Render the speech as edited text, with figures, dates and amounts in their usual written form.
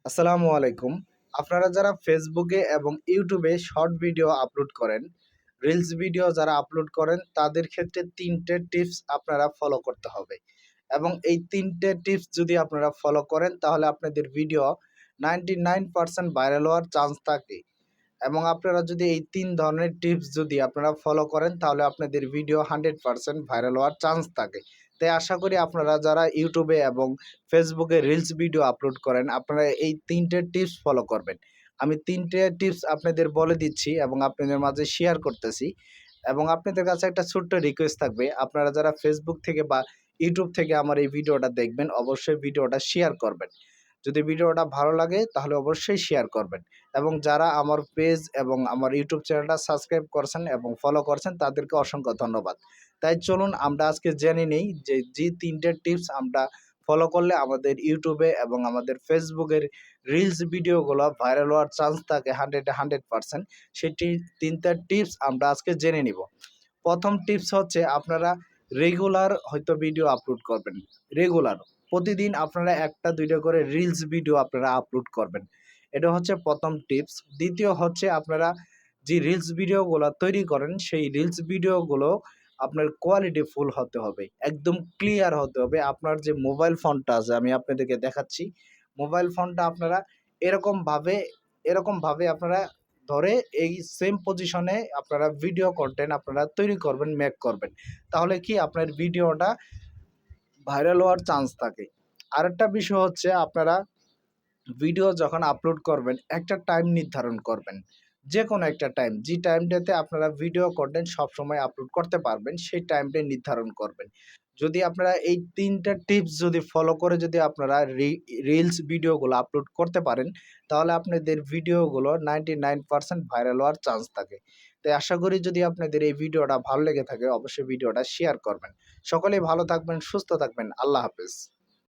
আসসালামু আলাইকুম। আপনারা যারা ফেসবুকে এবং ইউটিউবে শর্ট ভিডিও আপলোড করেন, রিলস ভিডিও যারা আপলোড করেন তাদের ক্ষেত্রে ৩ টে টিপস আপনারা ফলো করতে হবে। এবং এই ৩ টে টিপস যদি আপনারা ফলো করেন তাহলে আপনাদের ভিডিও 99% ভাইরাল হওয়ার চান্স থাকে। এবং আপনারা যদি এই ৩ ধরনের টিপস যদি আপনারা ফলো করেন তাহলে আপনাদের ভিডিও 100% ভাইরাল হওয়ার চান্স থাকে। তাই আশা করি আপনারা যারা ইউটিউবে এবং ফেসবুকে রিলস ভিডিও আপলোড করেন আপনারা এই ৩ টে টিপস ফলো করবেন। আমি ৩ টে টিপস আপনাদের বলে দিচ্ছি এবং আপনাদের মাঝে শেয়ার করতেছি। এবং আপনাদের কাছে একটা ছোট্ট রিকোয়েস্ট থাকবে, আপনারা যারা ফেসবুক থেকে বা ইউটিউব থেকে আমার এই ভিডিওটা দেখবেন অবশ্যই ভিডিওটা শেয়ার করবেন। যদি ভিডিওটা ভালো লাগে তাহলে অবশ্যই শেয়ার করবেন। এবং যারা আমার পেজ এবং আমার ইউটিউব চ্যানেলটা সাবস্ক্রাইব করছেন এবং ফলো করছেন তাদেরকে অসংখ্য ধন্যবাদ। তাই চলুন আমরা আজকে জেনে নেই যে ৩ টে টিপস আমরা ফলো করলে আমাদের ইউটিউবে এবং আমাদের ফেসবুকের রিলস ভিডিওগুলো ভাইরাল হওয়ার চান্স থাকে 100% সেটি ৩ টা টিপস আমরা আজকে জেনে নিব। ১ম টিপস হচ্ছে আপনারা রেগুলার হয়তো ভিডিও আপলোড করবেন। রেগুলার প্রতিদিন আপনারা ১ টা ২ টা করে রিলস ভিডিও আপনারা আপলোড করবেন। এটা হচ্ছে ১ম টিপস। দ্বিতীয় হচ্ছে আপনারা যে রিলস ভিডিওগুলা তৈরি করেন সেই রিলস ভিডিওগুলো আপনার কোয়ালিটি ফুল হতে হবে। একদম ক্লিয়ার হতে হবে। আপনার যে মোবাইল ফোনটা আছে আমি আপনাদেরকে দেখাচ্ছি। মোবাইল ফোনটা আপনারা এরকমভাবে এরকমভাবে আপনারা ধরে এই সেম পজিশনে আপনারা ভিডিও কনটেন্ট আপনারা তৈরি করবেন, মেক করবেন। তাহলে কি আপনার ভিডিওটা ভাইরাল হওয়ার চান্স থাকে। আরেকটা বিষয় হচ্ছে আপনারা ভিডিও যখন আপলোড করবেন একটা টাইম নির্ধারণ করবেন। যেকোনো একটা টাইম, যে টাইমটাতে আপনারা ভিডিও কনটেন্ট সবসময় আপলোড করতে পারবেন সেই টাইমটা নির্ধারণ করবেন। যদি আপনারা এই ৩ টা টিপস যদি ফলো করে যদি আপনারা রিলস ভিডিওগুলো আপলোড করতে পারেন তাহলে আপনাদের ভিডিওগুলো 99% ভাইরাল হওয়ার চান্স থাকে। তাই আশা করি যদি আপনাদের এই ভিডিওটা ভালো লেগে থাকে অবশ্যই ভিডিওটা শেয়ার করবেন। সকলেই ভালো থাকবেন, সুস্থ থাকবেন। আল্লাহ হাফেজ।